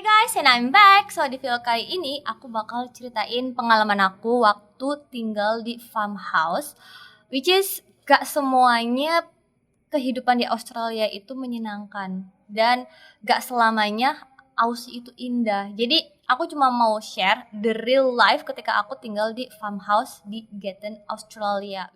Hi guys, and I'm back. So di video kali ini aku bakal ceritain pengalaman aku waktu tinggal di farmhouse, which is gak semuanya kehidupan di Australia itu menyenangkan dan gak selamanya Aussie itu indah. Jadi aku cuma mau share the real life ketika aku tinggal di farmhouse di Gatton, Australia.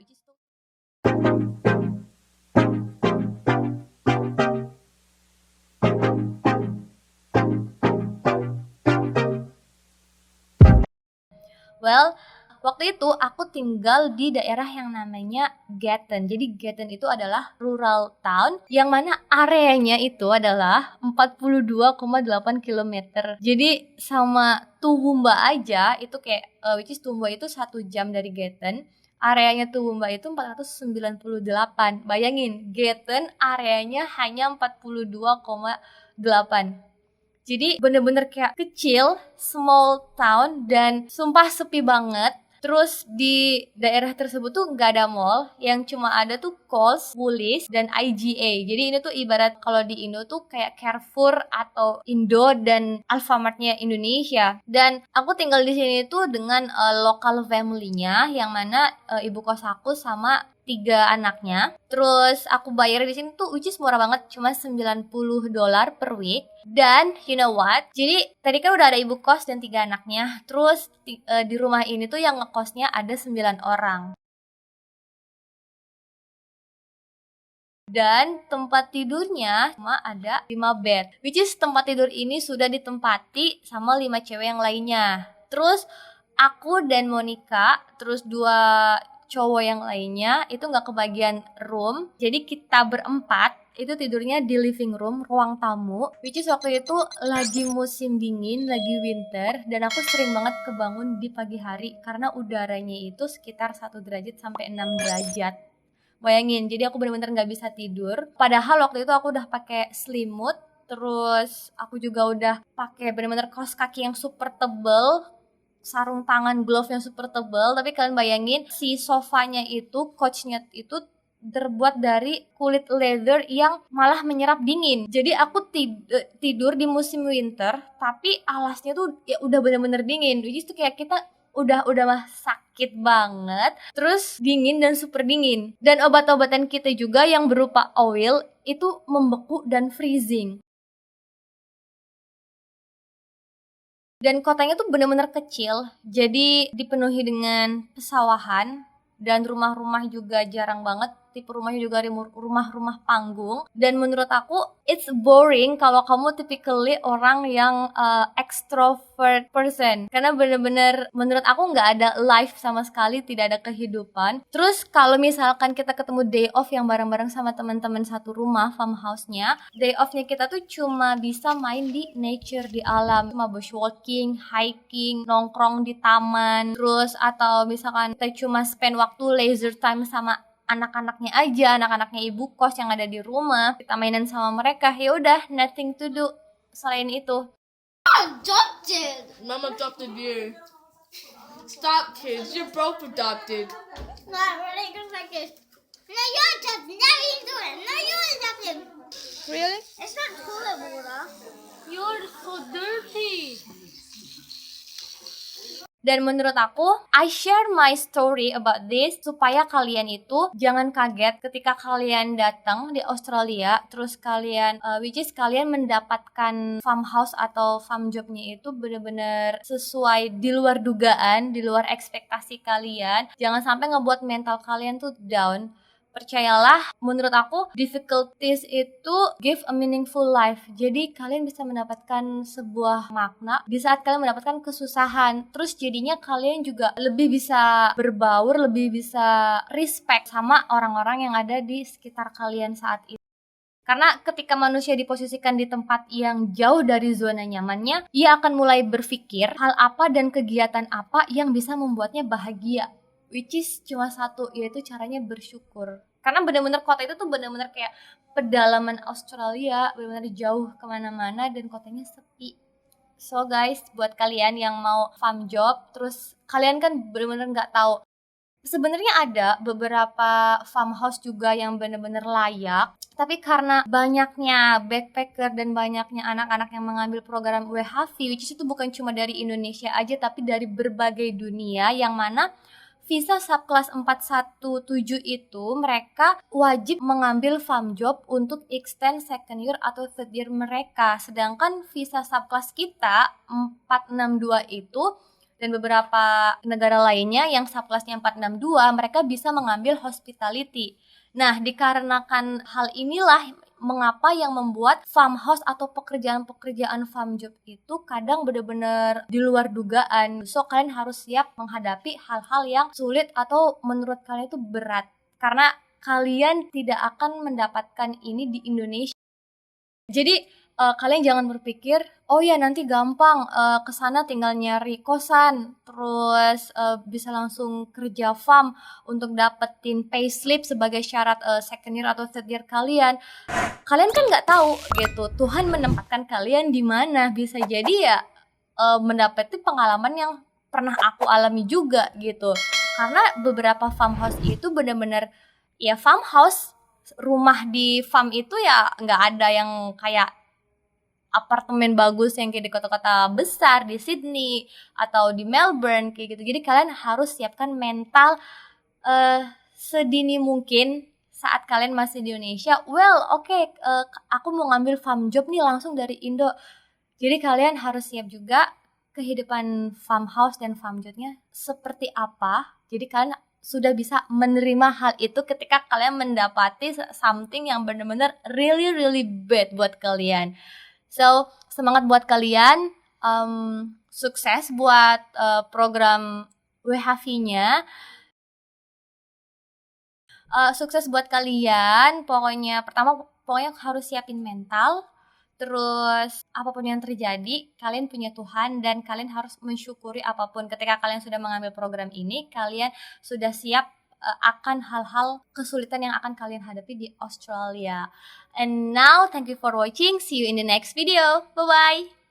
Well, waktu itu aku tinggal di daerah yang namanya Gatton. Jadi Gatton itu adalah rural town yang mana areanya itu adalah 42,8 km. Jadi sama Toowoomba aja itu kayak which is Toowoomba itu 1 jam dari Gatton. Areanya Toowoomba itu 498. Bayangin, Gatton areanya hanya 42,8. Jadi bener-bener kayak kecil, small town, dan sumpah sepi banget. Terus di daerah tersebut tuh nggak ada mall, yang cuma ada tuh Coles, Woolies, dan IGA. Jadi ini tuh ibarat kalau di Indo tuh kayak Carrefour atau Indo dan Alfamart-nya Indonesia. Dan aku tinggal di sini tuh dengan local family-nya, yang mana ibu kos aku sama 3 anaknya. Terus aku bayar di sini tuh which is murah banget, cuma $90 per week. Dan you know what? Jadi tadi kan udah ada ibu kos dan 3 anaknya. Terus di rumah ini tuh yang ngekosnya ada 9 orang. Dan tempat tidurnya cuma ada 5 bed. Which is tempat tidur ini sudah ditempati sama 5 cewek yang lainnya. Terus aku dan Monica, terus 2 cowok yang lainnya itu nggak kebagian room. Jadi kita berempat itu tidurnya di living room, ruang tamu, which is waktu itu lagi musim dingin, lagi winter, dan aku sering banget kebangun di pagi hari karena udaranya itu sekitar 1 derajat sampai 6 derajat. Bayangin, jadi aku bener-bener nggak bisa tidur. Padahal waktu itu aku udah pakai selimut, terus aku juga udah pakai bener-bener kaos kaki yang super tebel, sarung tangan, glove yang super tebal. Tapi kalian bayangin, si sofanya itu, couchnya itu terbuat dari kulit leather yang malah menyerap dingin. Jadi aku tidur di musim winter, tapi alasnya tuh ya udah bener-bener dingin. Jadi itu kayak kita udah mah sakit banget, terus dingin dan super dingin. Dan obat-obatan kita juga yang berupa oil itu membeku dan freezing. Dan kotanya tuh bener-bener kecil, jadi dipenuhi dengan pesawahan dan rumah-rumah juga jarang banget. Tipe rumahnya juga rumah-rumah panggung. Dan menurut aku it's boring kalau kamu typically orang yang extrovert person, karena bener-bener menurut aku nggak ada life sama sekali, tidak ada kehidupan. Terus kalau misalkan kita ketemu day off yang bareng-bareng sama teman-teman satu rumah farmhouse-nya, day off-nya kita tuh cuma bisa main di nature, di alam, cuma bushwalking, hiking, nongkrong di taman, terus atau misalkan kita cuma spend waktu leisure time sama anak-anaknya aja, anak-anaknya ibu kos yang ada di rumah, kita mainan sama mereka. Ya udah, nothing to do selain itu. Adopted. Mom adopted you. Stop, kids. You're both adopted. Not really good like this. No, you're adopted. Now you do it. No, you're adopted. Really? It's not toilet water. You're so dirty. Dan menurut aku, I share my story about this supaya kalian itu jangan kaget ketika kalian datang di Australia, terus kalian, which is kalian mendapatkan farmhouse atau farm jobnya itu benar-benar sesuai di luar dugaan, di luar ekspektasi kalian. Jangan sampai ngebuat mental kalian tuh down. Percayalah, menurut aku difficulties itu give a meaningful life. Jadi kalian bisa mendapatkan sebuah makna di saat kalian mendapatkan kesusahan. Terus jadinya kalian juga lebih bisa berbaur, lebih bisa respect sama orang-orang yang ada di sekitar kalian saat itu. Karena ketika manusia diposisikan di tempat yang jauh dari zona nyamannya, ia akan mulai berpikir hal apa dan kegiatan apa yang bisa membuatnya bahagia. Which is cuma satu, yaitu caranya bersyukur. Karena benar-benar kota itu tuh benar-benar kayak pedalaman Australia, benar-benar jauh kemana-mana dan kotanya sepi. So guys, buat kalian yang mau farm job, terus kalian kan benar-benar nggak tahu Sebenarnya ada beberapa farmhouse juga yang benar-benar layak, tapi karena banyaknya backpacker dan banyaknya anak-anak yang mengambil program WHV, which is itu bukan cuma dari Indonesia aja, tapi dari berbagai dunia, yang mana visa subclass 417 itu mereka wajib mengambil farm job untuk extend second year atau third year mereka. Sedangkan visa subclass kita 462 itu dan beberapa negara lainnya yang subclassnya 462 mereka bisa mengambil hospitality. Nah, dikarenakan hal inilah mengapa yang membuat farmhouse atau pekerjaan-pekerjaan farm job itu kadang benar-benar di luar dugaan. So, kalian harus siap menghadapi hal-hal yang sulit atau menurut kalian itu berat. Karena kalian tidak akan mendapatkan ini di Indonesia. Jadi, kalian jangan berpikir, oh ya nanti gampang, kesana tinggal nyari kosan, terus bisa langsung kerja farm untuk dapetin payslip sebagai syarat second year atau third year kalian. Kalian kan nggak tahu gitu, Tuhan menempatkan kalian di mana. Bisa jadi ya mendapati pengalaman yang pernah aku alami juga gitu. Karena beberapa farmhouse itu benar-benar ya farmhouse, rumah di farm itu ya nggak ada yang kayak apartemen bagus yang kayak di kota-kota besar di Sydney atau di Melbourne kayak gitu. Jadi kalian harus siapkan mental sedini mungkin saat kalian masih di Indonesia. Aku mau ngambil farm job nih langsung dari Indo. Jadi kalian harus siap juga kehidupan farmhouse dan farm jobnya seperti apa. Jadi kalian sudah bisa menerima hal itu ketika kalian mendapati something yang benar-benar really really bad buat kalian. So, semangat buat kalian, sukses buat program WHV-nya. Sukses buat kalian, pokoknya harus siapin mental, terus apapun yang terjadi, kalian punya Tuhan dan kalian harus mensyukuri apapun. Ketika kalian sudah mengambil program ini, kalian sudah siap akan hal-hal kesulitan yang akan kalian hadapi di Australia. And now, thank you for watching. See you in the next video. Bye-bye.